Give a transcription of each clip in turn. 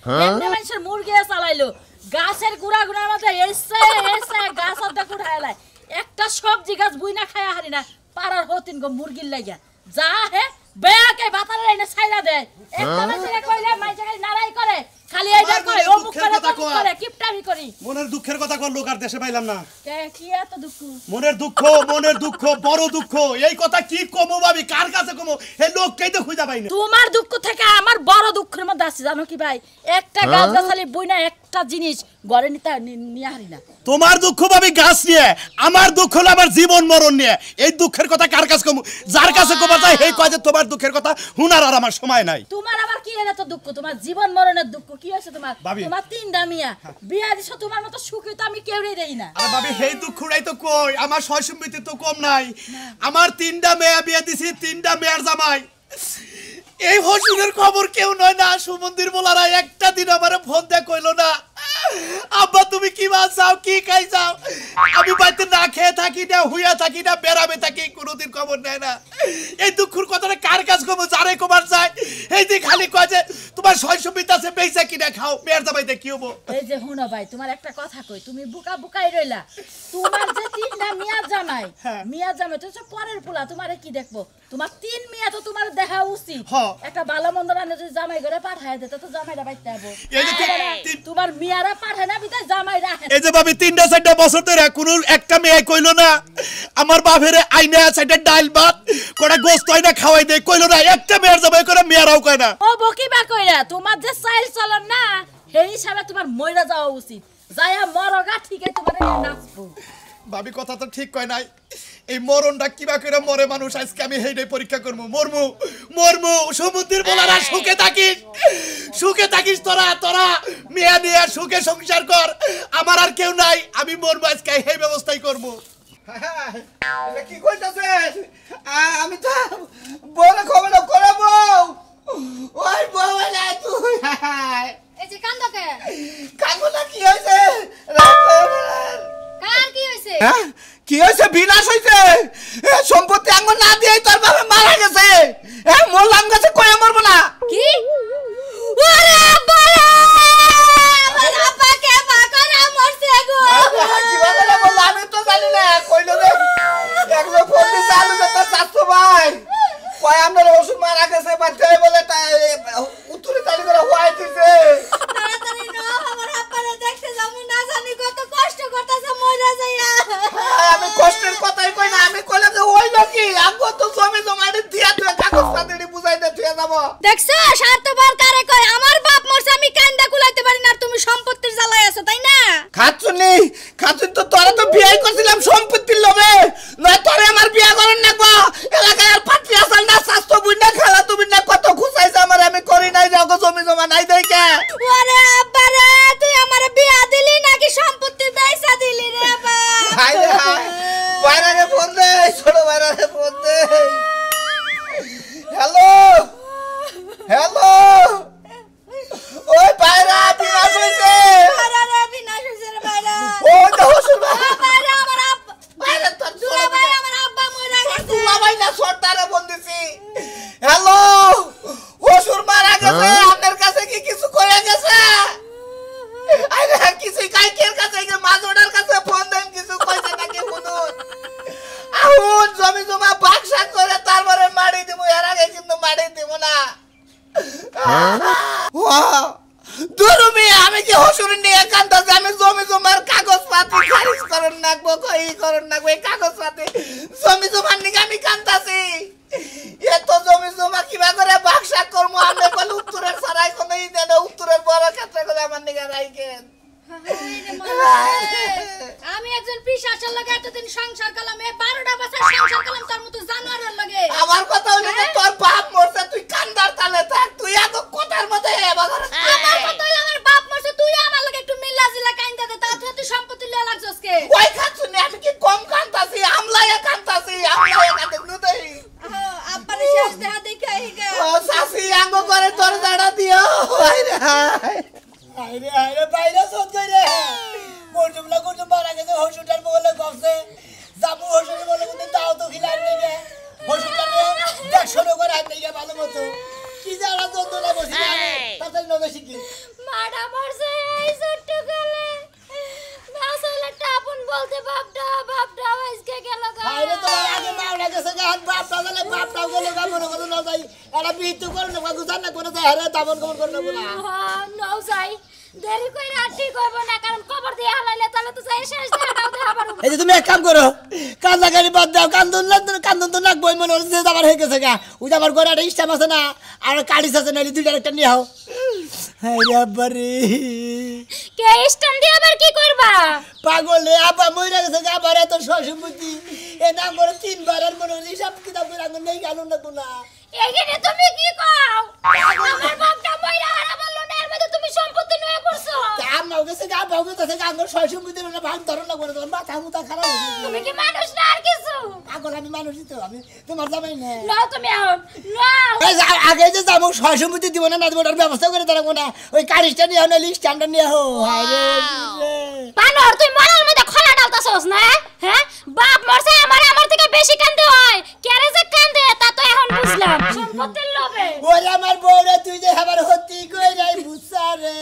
এমনি মানুষের মুরগি চালাইলো গাছের গুড়া গুড়ার মধ্যে এসে গাছ অর্ধেক উঠাইলাই একটা সবজি গাছ বুইনা খায়া হারি না পাড়ার হতিন গো মুরগির লাগিয়া যা হে বেয়াকে বাতারে এনে ছাইরা দেয় একটা মানুষকে কইলে মাইজাকে নারাই করে খালি এইটা কয় ও মুখ করে কিপটামি করি মনের দুঃখের কথা কর লোক আর দেশে পাইলাম না কি এত দুঃখ মনের দুঃখ বড় দুঃখ এই কথা কি কমো ভাবি কার কাছে কমো এই লোককেই তো খুঁজা পাই না তোমার দুঃখ থেকে আমার বড় দুঃখের মধ্যে আছে জানো কি ভাই একটা গাছ গাছালি বইনা একটা জিনিস ঘরে নিয়ে হারি না তোমার দুঃখ ভাবি গাছ নিয়ে আমার দুঃখ হলো আমার জীবন মরণ নিয়ে এই দুঃখের কথা কার কাছে কমো যার কাছে কমা যায় এই কয় যে তোমার দুঃখের কথা হুনার আর আমার সময় নাই তোমার আবার কি এত দুঃখ তোমার জীবন মরণের দুঃখ কি হইছে তোমার তোমার তিনটা মিয়া বিয়া দিছো তোমার মতো সুখী তো আমি কেউই দেই না আরে ভাবি এই দুঃখটাই তো কই আমার সয় সম্পত্তি তো কম নাই আমার তিনটা মেয়ে বিয়া দিছি তিনটা মেয়ের জামাই এই হসুরের খবর কেউ নয় না সুমন্দির বলারা একটা দিন আমারে ফোন দিয়ে কইলো না আব্বা তুমি কি মাছ চাও কি খাই চাও আমি বাড়িতে না খেয়ে থাকি না হুইয়া থাকি না বেড়াবে থাকি কোনোদিন খবর নেয় না এই দুঃখের কথাটা কার কাছ কমো যারে কমার চায় এই যে খালি কয় যে তোমার শৈশবিত আছে বেচা কিনা খাও মেয়ের জামাইতে কি হবো এই যে হুনো ভাই তোমার একটা কথা কই তুমি বুকাই রইলা তোমার যে তিনটা মিয়া জামাই তো সব পরের পোলা তোমারে কি দেখবো তোমার তিন মিয়া তো তোমার দেখা উচিত একটা ভালো মন্দ রান্না যদি জামাই ঘরে পাঠায় দিতে তো জামাইরা বাইতে যাবো তোমার মিয়ারা পাঠায় না বিতে জামাই রাখে এই যে ভাবি 3-4 বছর ধরে কোনো একটা মেয়ে কইলো না আমার বাপেরে আইনা সাইডে ডাল ভাত কোড়া গোশত আইনা খাওয়াই দেয় কইলো না একটা মেয়ের জামাই করে মেয়েরাও কয় না ও বকিবা কইরা তোমার যে চাইল চলন না সেই হিসাবে তোমার মইরা যাওয়া উচিত যায়া মরগা ঠিকই তোমারে নাচবো ভাবি কথা তো ঠিক কয় নাই এই মরণটা কিবা করে মরে মানুষ আজকে আমি হেইটাই পরীক্ষা করবো মরমু সমুদ্রের বলারা সুখে থাকিস তোরা মেয়া নিয়ে সুখে সংসার কর আমার আর কেউ নাই আমি মরবো আজকে এই ব্যবস্থাই করবো কি কইতাছে আমি তো বড় খবর করাবো ওই বউলা তুই এই যে কান্দকে কান্দনা কি হইছে কার কি হইছে কি হইছে বিনাশ হইছে সম্পত্তি আঙ্গ না দিয়ে তোর বাবা মারা গেছে মোলাম গেছে কই মরবো না কি ওরে বাবা আমার আপাকে বাকরা মরছে গো কি বলে বল আমি তো জানি না কইলো রে একলো ফোন দিয়ে চালু তো চাচ্ছো ভাই কই আমরা ওষুধ মারা গেছে বাচ্চা বলে উত্তরে চালু করে হওয়াই দিছে তাড়াতাড়ি না আমার আপারে দেখতে যাবো না জানি কত কষ্ট করতেছে মইরা যাইয়া আমি কষ্টের কথাই কই না আমি কইলাম যে ওই লোকই আঙ্গ তো জমি জমাইতে দিয়া তুই কাগজ পাতি বুঝাই দে তুই যাব দেখছো স্বার্থপর কারে কয় আমার বাপ মরছে আমি কান্দা কুলাইতে পারি না আর তুমি সম্পত্তির জ্বালায় আছো তাই না খাচ্ছুন তো তোরা তো বিয়ে করছিলাম সম্পত্তির লোভে না তোরে আমার বিয়ে করেন না গো এলাকায় আর পাত্রী আসাল না স্বাস্থ্য বুঝনা খালা তুমি না কত খুশাইছ আমার আমি করি নাই যাও গো জমি জমা নাই দেই কে ওরে আব্বা রে তুই আমার বিয়া দিলি নাকি সম্পত্তি বেচা দিলি রে আব্বা হাই রে হাই বাইরে ফোন দে ছোট বাইরে ফোন দে হ্যালো ওই বাইরে বিনাশ হইছে আরে বিনাশ হইছে রে বাইরে ওই তো হসুর বাইরে আমার আব্বা বাইরে তোর দুলা ভাই আমার আব্বা মরে গেছে দুলা ভাই না সর্দারে ফোন দিছি হ্যালো হসুর মারা গেছে আপনার কাছে কি কিছু কইয়া গেছে আরে কিছু কাইকের কাছে মাঝোড়ার কাছে ফোন দেন কিছু কইছে নাকি শুনুন আহুন জমি জমা বাক্সা করে তারপরে মারি দিব এর আগে কিন্তু মারি দিব না দুরুমি আমি কি হসুর নিয়ে কান্দাছি আমি জমি জমার কাগজ পাতি খারিজ করেন নাকবো কই করেন নাকবো এই কাগজ পাতি জমি জমার নিকে আমি কান্দাছি এত জমি জমা কিবা করে বাক্সা করবো আমি বলে উত্তরের সারাই কোনো ই দেন উত্তরের বড় ক্ষেত্রে করে আমার নিকে রাইকেন আমি একজন পিশাচের লগে এতদিন সংসার করলাম 12টা বছর সংসার করলাম তোর মতো জানোয়ারের লগে আমার কথা হইলো যে তোর বাপ মরছে তুই কান্দার তালে থাক তুই এত কোটার মধ্যে এবার আমার কথা হইলো আমার বাপ মরছে তুই আমার লগে একটু মিল্লা জিলা কাইন্দা দে তাতে তুই সম্পত্তি লয়ে লাগছস কে কই খাচ্ছুনি আমি কি কম কান্দাছি আমলায়ে কান্দাছি নুদেই আব্বারে শেষ দেয়া দেখে আইগা ও সাসি আঙ্গ করে তোর জাড়া দিও আইরে বাইরে সঞ্জয় রে কোজুমলা কোজুম মারা গেছে হসুটার বলে গছে জামু হসুটার বলে কিন্তু তাও তো খিলাই নেবে হসুটার 150 করে আই নেগে ভালো মতো কি জানা তো তোলা বসি না তাতে নবে শিখি মা মাটা মরছে এই ছোট্ট কালে আসলে টাপুন বলতে বাপটা আজকে গেল গা আরে তোমার আগে মাওলা গেছে গা বাপটা গেল গা মনে করো না যাই এরা বিহিত করে না গুজার না করে যায় আরে দাবন কবর করে না বলা নও যাই দেরি কই রাতি কইব না কারণ কবর দিয়ে হালাইলে তাহলে তো যাই শেষ দেখাও দে আবার এই যে তুমি এক কাম করো কান্দা গাড়ি বাদ দাও কান্দন তো নাক বই মনে হচ্ছে আবার হয়ে গেছে গা ওই যে আমার ঘরে একটা স্টাম আছে না আর কাড়িস আছে না দুইটা একটা নিয়ে আও হ্যাঁ রে আব্বারে কে স্ট্যান্ড দিয়ে আবার কি করবা পাগলে আব্বা মইরা গেছে গা আবার এত সসম্মতি এ নাম করে 3 বার আর মনে হচ্ছে সব কিতাব করে আঙ্গুন নেই গালুন না কোনা এইখানে তুমি কি কও আমার বাপটা মইরা হারা বলল না এর মধ্যে তুমি সম্পত্তি নিয়ে পড়ছো আমার গেছে গা ভাগ গেছে গা আঙ্গুন সসম্মতি না ভাগ ধরন না করে তোমার মাথা মুতা খারাপ হয়ে গেছে তুমি কি মানুষ না আর কিছু পাগল আমি মানুষই তো আমি তোমার জামাই না নাও তুমি আও নাও এই যে আগে যে যাবো সসম্মতি দিব না দিব ওটার ব্যবস্থা করে দাঁড়াবো না ওই কারিশটা নিয়ে হলো স্ট্যান্ডার নিয়ে হো বানর তুই মরার মধ্যে খোলা ডালতাছস না হ্যাঁ বাপ মরছে আমার থেকে বেশি কান্দে হয় কেরে যে কান্দে তা তো এখন বুঝলাম সম্পত্তির লোভে ওরে আমার বউরে তুই যে আবার হতি কই যাই বুঝছা রে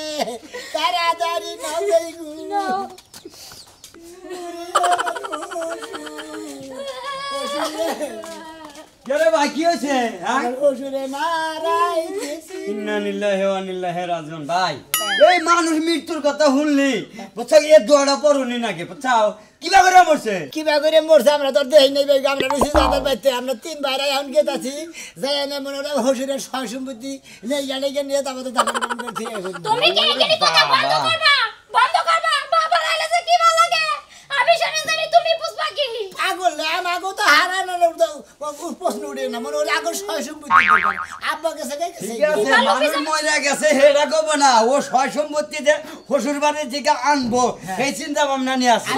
তাড়াতাড়ি না যাই গু কেরে ভাই কি হয়েছে হ্যাঁ ওরে মারাই গেছি ইন্না লিল্লাহি ওয়া ইন্না ইলাইহি রাজিউন ভাই এই মানুষ মৃত্যুর কথা শুনলি বুঝছো এ দোয়াটা পড়ুনি নাকি বুঝছাও কিবা করে মরছে কিবা করে মরছে আমরা তো দেই নাই ভাই আমরা বেশি যাবার পাইতে আমরা 3 বার এখন গেতাছি যাই না মনে হলো হসুরের সসম্পত্তি নেই জানে কে নিয়ে তারপর তো দাফন করছি তুমি কি এখানে কথা বন্ধ করবা বাবা আইলে যে কি ভালো লাগে আমি শুনে জানি তুমি বুঝবা কি পাগল আমাকে তো হারানোর প্রশ্ন উঠে না মনে হলো আগর সসম্পত্তি আব্বা গেছে ঠিক আছে মানুষ মরে গেছে হেডা কব না ও সয় সম্পত্তিতে শ্বশুর বাড়ি থেকে আনবো এই চিন্তা ভাবনা নিয়ে আসছে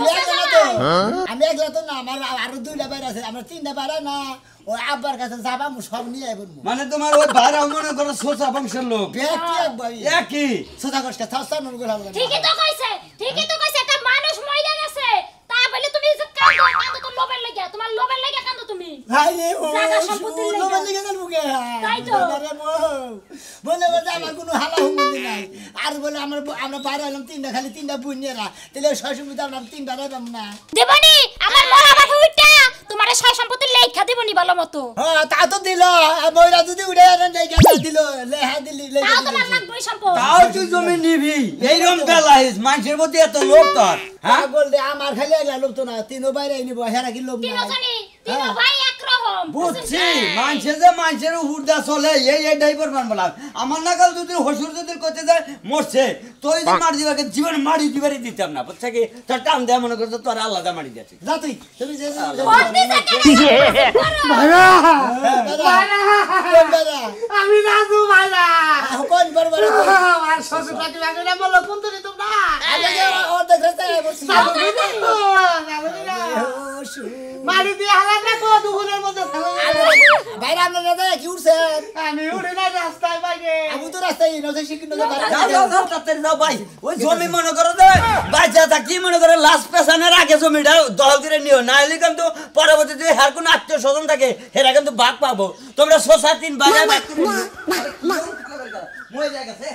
আমি একলা তো না আমার আরো 2টা বাইরে আছে আমরা 3টা বাইরে না ও আব্বার কাছে যাবা সব নিয়ে আইবো মানে তোমার ওই ভাড়া মনে করো সোসা বংশের লোক বেটি একবারই একই সদা কষ্ট থাস্তা নন গোলা ঠিকই তো কইছে একটা মানুষ মইরা গেছে তা বলে তুমি যে কান্দো তো লোভের লাগা তোমার লোভের লাগা কান্দো তুমি ভাই রে ও জায়গা সম্পত্তির লাগা। লোভের লাগা জানবো কে তাই তো। বলে আমার কোনো হালা হুমুন্দি নাই আর বলে আমরা বাইরে হলাম 3টা খালি 3টা বুনিয়েরা তাহলে সসম্পত্তি আমরা 3টা রাইবাম না দেবনি আমার মরা বাবা উঠা তোমারে সয় সম্পত্তি লেখা দিবনি ভালো মতো হ্যাঁ তা তো দিল মইরা যদি উড়ে আনেন যাই গেল দিল লেহা দিলি তাও তোমার লাগবে সম্পদ তাও তুই জমি নিবি এইরকম বেলাইস মানুষের মধ্যে এত লোভ তোর হ্যাঁ বললে আমার খালি এক লোভ তো না 3ও বাইরে নিব হেরা কি লোভ তিনো না জানি তিনো ভাই একরকম বুঝছি মানুষের হুড়দা চলে এই ড্রাইভার বানবলা আমার নাকাল যদি হসুর যদি করতে যায় মরছে তুই যদি মারি দিবাকে জীবন মারি দিবারই দিতাম না বুঝছে কি তোর টান দেয় মনে করছো তোর আলাদা মারি দিয়েছে যা তুই তুমি যে আমি রাজু ভাইরা কোন বড় আমার শ্বশুর পাখি লাগে না বলো কোন তুমি তোমরা ও দেখতে বলছি মারি দিয়ে হালা না কো দুগুনের মধ্যে বাইরে আপনার দাদা কি উঠছেন আমি উড়ে না রাস্তায় বাইরে আমি তো রাস্তায় নজর শিখিন যাও তাড়াতাড়ি যাও ভাই ওই জমি মনে করো যে বাচ্চা থাকি মনে করে লাস্ট পেছানোর আগে জমিটা দখল করে নিও না হলে কিন্তু পরবর্তীতে হের কোনো আত্মীয় স্বজন থাকে হেরা কিন্তু ভাগ পাবো তোমরা 6-7 বাজার ভাগ করে মই জায়গা আছে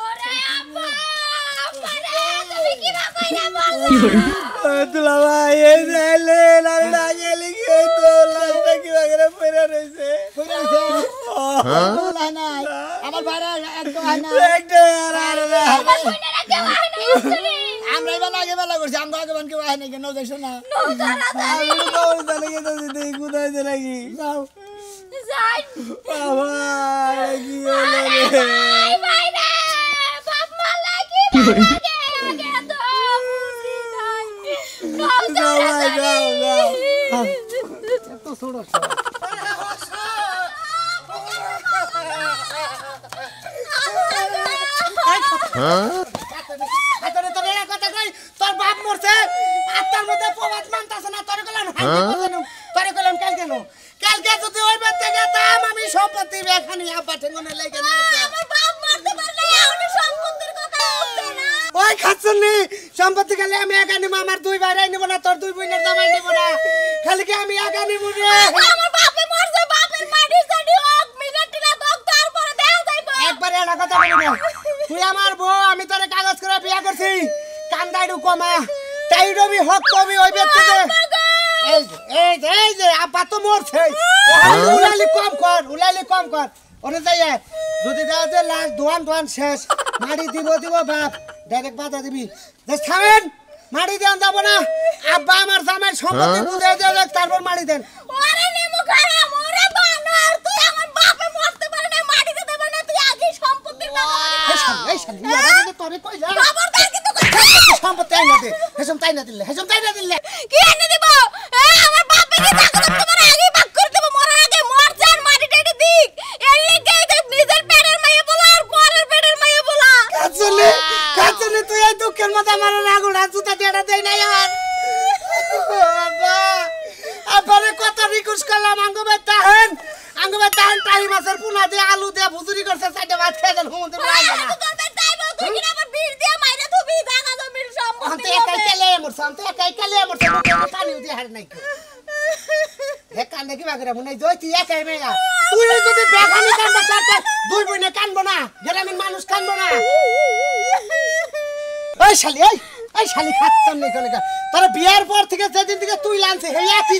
ওরে আপা তুমি কি না কইরা বল তুলা ভাই এই যাইলে লালডা গেলি কি তো লালডা কি বাগরে পড়ে রইছে পড়ে নাই আমার বাড়া একদম হয় না আমার কইনারা কেউ আয় না আসলে আমরা এবার আগে বেলা করছি আমরা আগে বানকে হয় না কেন দেখছো না নজারা আমি তো চলে গেছে তুই কোথায় চলে গি যাও যাই বাবা কি হলো রে ভাই রে বাপ মালা কি লাগে আগে তো বুঝি নাই নজারা যাও তো ছোড়ো তোর বাপ মরছে আত্মার মধ্যে প্রবাদ মানতাছ না তোর গেলাম তোর গেলাম কালকে যদি ওই বাড়িতে গেতাম আমি সম্পত্তি এখানে আব্বা ঠেঙ্গনে লেগে নিয়েছে আমার বাপ মারতে পারলে আমি সম্পত্তির কথা উঠবে না ওই খাচ্ছনি সম্পত্তি খালি আমি একা নিব আমার 2 ভাই নিব না তোর 2 বোনের জামাই নিব না খালি কি আমি একা নিব রে আমার বাপে মরছে বাপের মাটির জানি হোক মিলাটিলা দক তারপরে দেও যাইবো একবারে না কথা বলি না তুই আমার বউ আমি তোরে কাগজ করে বিয়া করছি কান্দাইডু কমা তাইডবি হক কবি ওই ব্যক্তিতে এই যে আপা তো মরছে উলালি কম কর ওরে যাইয়ে যদি দেওয়া যে লাস্ট দোয়ান শেষ মাটি দিব বাপ ডাইরেক্ট বাধা দিবি যে থামেন মাটি দেন যাব না আব্বা আমার জামাই সম্পত্তি বুঝে দেন তারপর মাটি দেন ওরে নেমু খারাপ ওরে বানর তুই আমার বাপে মরতে পারে না মাটিতে দেব না তুই আগে সম্পত্তির কথা এই শালি ইয়ারা তোরে কইলা খবরদার কিন্তু সম্পত্তি আইনা দে হেসম তাই না দিলে কি এনে দিব আমার বাপে কি চাকরি তোমার আগে ভাগ করে দেব মরার আগে মর যান মাটিটা এটা দিক এই লিগে নিজের পেটের মাইয়া বলা আর পরের পেটের মাইয়া বলা কাজলে তুই এই দুঃখের মধ্যে আমার রাগুড়া জুতা দেড়া দেই না আর আবারে কত রিকোয়েস্ট করলাম আঙ্গবে তাহেন টাইম মাছের পুনা দিয়ে আলু দিয়ে ভুজুরি করছে সাইডে ভাত খেয়ে দেন হুমতে পারে না তোদের তাইবো তুই কি আমার বীর দিয়ে মাইরা ধুবি জানা জমির সম্পত্তি অন্তে একাই কেলে মরছে পানি দিয়ে হার নাই হে কান্দে কি বাগরা মনে জয় তুই একাই মেয়া তুই যদি বেখানি কান্দা চারতে দুই বইনে কানবো না গ্রামের মানুষ কানবো না এই শালি খাচ্ছাম নেই কোনে তোর বিয়ার পর থেকে যেদিন থেকে তুই লানছে হে একই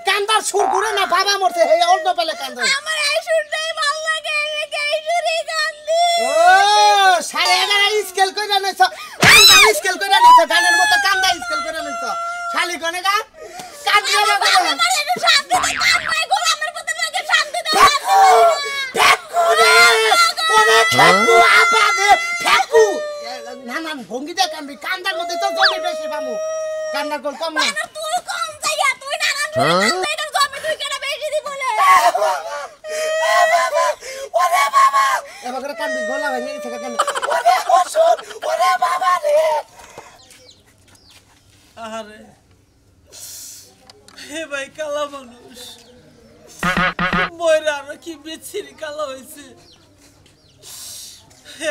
কান্দার সুর ঘুরে না বাবা মরছে হে অন্য পেলে কান্দে আমার এই সুরটাই ভালো লাগে এই সুরই কান্দি ও 11:30 স্কেল কইরা নইছ কান্দা স্কেল কইরা নইছ গানের মতো কান্দা স্কেল কইরা নইছ শালি কোনে গা কান্দিয়া লাগে আমার একটু শান্তি দে কান্নাই গোলামের মতো লাগে শান্তি দে ফেকু রে ওরে ফেকু আপা দে ফেকু না ভঙ্গি দে কান্দবি কান্দার মধ্যে তো জমি বেশি পামু কান্দার গোল কম না তুই কম যাইয়া তুই নানান কান্দাইটার জমি তুই কেন বেশি দি বলে ওরে বাবা এবার কান্দবি গোলা ভাই নিয়ে থেকে কান্দ ওরে হসুন ওরে বাবা রে আরে হে ভাই কালা মানুষ ময়রা আর কি বিচ্ছিরি কালা হয়েছে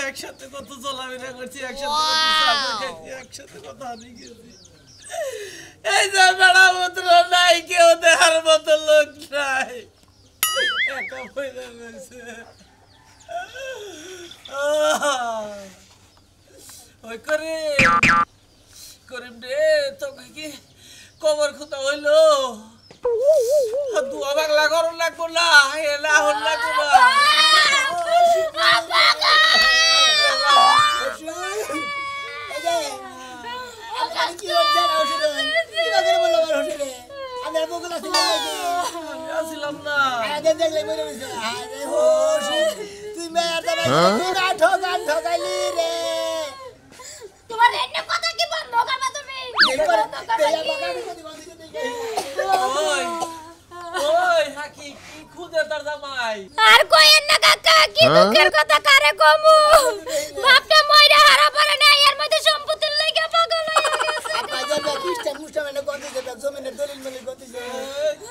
একসাথে কত চলাফেরা করছি একসাথে কত চাকরি খাইছি একসাথে কত হানি গেছি এই যে বেড়া মন্ত্র নাই কেউ দেখার মতো লোক নাই একা পয়লা গেছে ওই করিম রে তোকে কি কবর খুঁতা হইলো দুয়া বাংলা করুন লাগবো না এলা হল লাগবো না আসিলাম না তোমার এনে কথা কি বন্ধ করবা তুমি ওই ওই হাকি কি খুদে তার জামাই আর কইেন না কাকা কি দুঃখের কথা কারে কমু বাপটা মইরা হারা পারে না এর মধ্যে সম্পত্তির লাগা পাগল হয়ে গেছে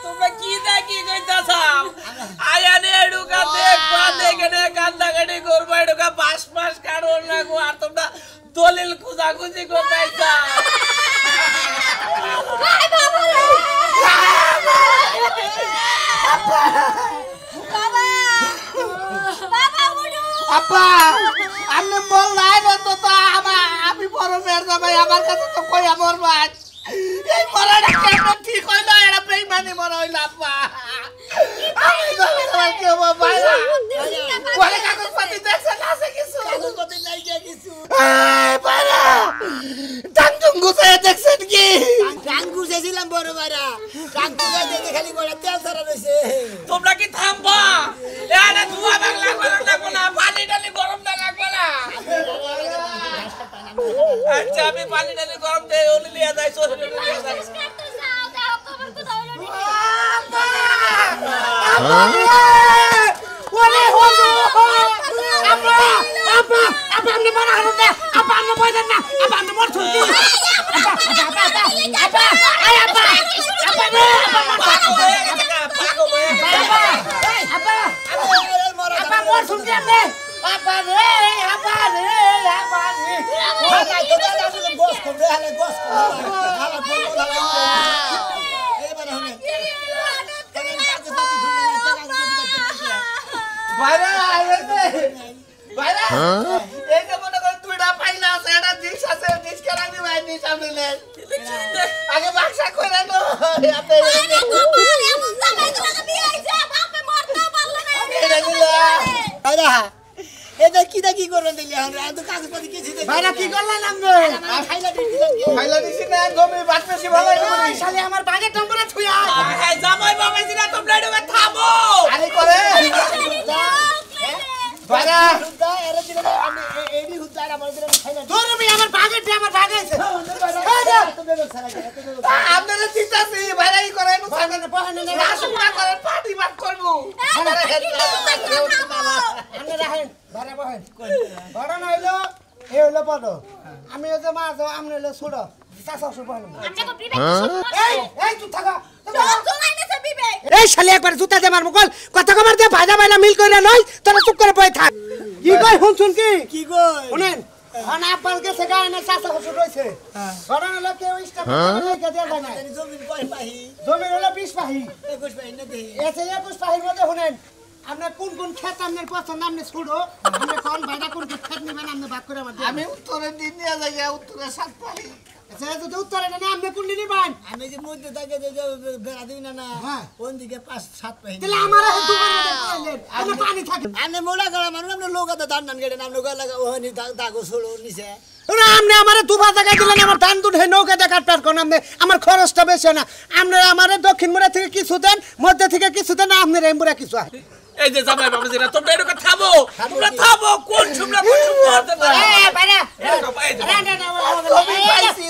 তোমরা কি দেখি কইতাছাও আয়ানে এডুকা দেখ পা দেখে কান্দা কাটি করবা এডুকা পাঁচ মাস কাড়ো না গো আর তোমরা দলিল খুঁজাখুঁজি করতাইছা ভাই বাবা রে বাবা বাবা উঠো আপা আমি বল নাই তো আমি বড় মেয়ের জামাই আমার কাছে তো কই আমার ভাই এই মরাটা কেমন ঠিক হইল এরা বেইমানি মরা হইল আপা আমি জামাই কি হবো ভাই পরে কাগজ পাতি দেখছেন আছে কিছু কাগজ পাতি নাই কিছু এই পারা টাঙ্গুং গুছায় দেখছেন কি টাঙ্গুং গুছাইছিলাম বড় ভাইরা টাঙ্গুং দেখে খালি বড় তেল সারা রইছে তোমরা কি থামবা এনে ধোয়া বাংলা করো না পানি ডালি গরম না লাগবে না আচ্ছা আমি পানি ডালি গরম দেই ওলি লিয়া যাই সরে লিয়া যাই কাটতে যাও দাও খবর কোথাও হলো নি ওরে হজু আপা আপনি মারা হলো না আপা আপনি ময়দান না আপা আপনি মর ছুটি আপা আয় আপা আপা রে আপা মর ছুটি আপনি আপা রে গোস করে হালে গোস এবারে হবে বাইরে আইছে ভাইরা এই যে মনে করেন দুইটা পাইলা আছে একটা ডিশ আছে ডিশ কেনা দি ভাই ডিশ আপনি নেন আগে বাক্সা কইরা নো আপনি আরে গোপাল এমন জামাই তোমাকে বিয়ে হইছে বাপে মরতেও পারলো না এটা দিলা ভাইরা এটা কি করবেন দিলি এখন আমি তো কাগজপত্র কিছু দেখি ভাইরা কি করলেন আপনি খাইলা দিছি না জমি বাটপেছি ভালো করে শালি আমার বাগের টম্বরা ছুঁয়া জামাই বাবাজি না তোমরা এটা থামো আরে করে ভাইরা এরা দিলে আমি এইডি হুদ্দার আমার দিলে খাইলা তোর আমি আমার বাগেছে আপনারা চিন্তাছি ভাইরা ই করে নো সামনে বহানে না রাসুম না করে পার্টি বাট করব আপনি রাখেন ঘরে বহেন বড় না হইলো এ হইলো বড় আমি ওই যে মাছ আমনে হইলো ছোট চাচা শ্বশুর বহেন আমনে বিবেক সমস্যা এই তুই থাকা জমাই নেছে বিবেক এই শালি একবার জুতা দে মার মুকল কথা কমার দে ভাজা বাইনা মিল কইরা নই তোরা চুপ করে বই থাক কি কই শুন কি কই শুনেন আনা আপাল কে সেগা না চাচা শ্বশুর রইছে বড় না লোকে ওই স্টাফ কে দিয়া যায় না জমি কয় পাহি জমি হলো 20 পাহি 21 পাহি না দেই এসে 21 পাহির মধ্যে শুনেন আপনি কোন ক্ষেত আপনার পছন্দ আপনি ছুড়ো আপনি কোন ভাইরা কোন ক্ষেত নেবেন আপনি ভাগ করে আমার আমি উত্তরে দিন নিয়ে যাই উত্তরে সাত পাই আচ্ছা যদি উত্তরে না আপনি কোন নিবেন আমি যে মধ্যে থাকে যে বেড়া দিই না হ্যাঁ কোন দিকে 5-7 পাই তাহলে আমার দুবার কইলেন আপনি পানি থাকে আনে মোলা গলা মানুষ আমরা লোকাতে ধান ধান কেটে নাম লোকা লাগা ওখানে দাগো ছড়ো নিছে না আপনি আমারে দুবার জায়গা দিলেন আমার ধান দুধ হে নৌকা দেখা কাটপার কোন আপনি আমার খরচটা বেশি না আপনি আমারে দক্ষিণ মুড়া থেকে কিছু দেন মধ্যে থেকে কিছু দেন আপনার এমবুরা কিছু আছে এই যে জামাই বাবাজি না তোমরা এটা থামো তোমরা থামো কোন শুমলা হতে পারে এই বাইরে জমি পাইছি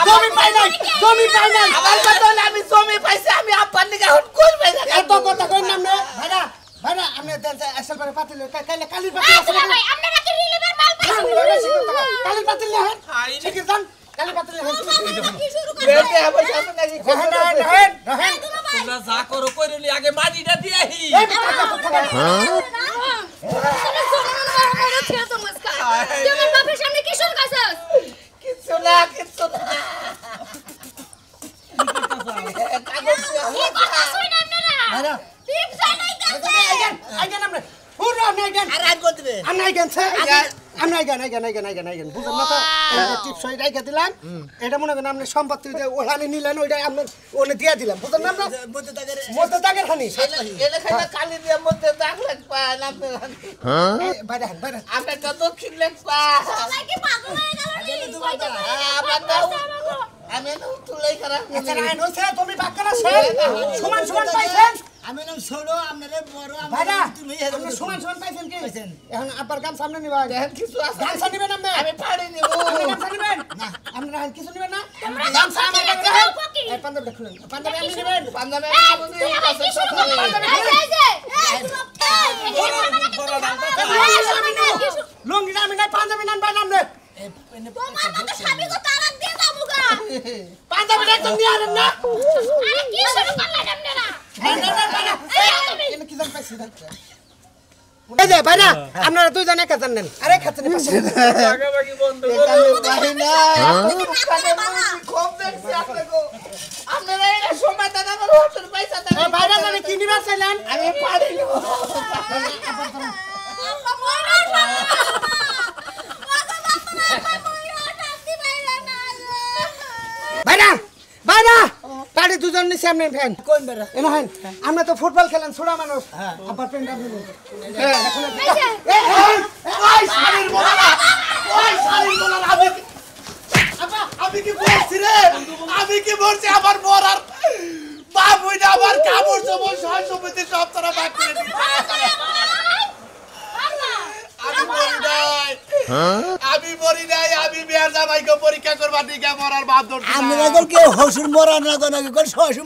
জমি পাইছি জমি পাই নাই আমার কথা হলো আমি জমি পাইছি আমি আব্বার নিকে এখন কই পাই না এত কথা কই না ভাইরা আপনি দেন আসল করে পাতিল কালির পাতিল আছে না ভাই আমনে নাকি রিলিভের মাল পাইছেন কালির পাতিল না ঠিক আছে কালির পাতিল না কি শুরু করে বেটে হবে সাথে নাকি রহেন তোমরা যা করো কইরলি আগে মাটিটা দিয়ে আহি কিছু না আইগান আমরা পুরো নাইগান আর রাত করতে দিবেন আমি আইগান বুঝেন না তো টিপস হই রাইখা দিলাম এটা মনে করেন আপনি সম্পত্তি যে ওখানে নিলেন ওইটা আমরা ওনে দিয়া দিলাম বুঝেন না আমরা মধ্যে থাকে মধ্যে দাগের খানি এলে খাইলে কালি দিয়ে মধ্যে দাগ লাগবা না বাইরে আমরা তো দক্ষিণ লাগবা আমি না তুলাই খারাপ আচ্ছা রাইন হইছে তুমি বাক্কারা সমান পাইছেন আমি নাম ছোড়ো আপনারে বড় ভাইরা তুমি আপনি সমান পাইছেন কি এখন আবার গাম সামনে নিবা দেখেন কিছু আছে গামছা নিবেন আপনি আমি পারি নিব আপনি গামছা নিবেন না আপনি রাইন কিছু নিবেন না গামছা আমার কাছে রাখেন এই পাঞ্জাবি খুলেন পাঞ্জাবি আপনি নিবেন পাঞ্জাবে আছে সকালে লুঙ্গি আমি না পাঞ্জাবি নান বানাম নে তোমার মতো স্বামী কো তারাক দিয়ে দামুগা পাঞ্জাবি একদম নিয়ে আনেন না আরে কি শুরু করলেন আপনারা এনে কি জান পাইছি এই যে ভাইরা আপনারা দুইজন একা জানেন আরে খাচ্ছেন পাশে আগাবাগি বন্ধ ভাই না খুব দেখছি আপনাকে আপনারা এই সময় দাদা আমার হোটেল পয়সা দেন ভাইরা জানে কি নিবা চাইলেন আমি পারি নিব ভাইরা পাড়ি দুজন নিছে আপনি ফ্যান কোন বেড়া এনো হেন আমরা তো ফুটবল খেলেন ছোড়া মানুষ আবার পেন্ডা আপনি ওই শালির বলা আমি কি বলছি রে আমি কি বলছি আমার মরার বাপ হইনা আমার কাপড় চোপড় সব সম্পত্তি সব তারা বাদ করে দিচ্ছে আমি মরি নাই আমি মেয়ের জামাইকে পরীক্ষা করবার দিকে মরার বাপ ধরছি আমরা কেউ হসুর মরা না কোন শ্বশুর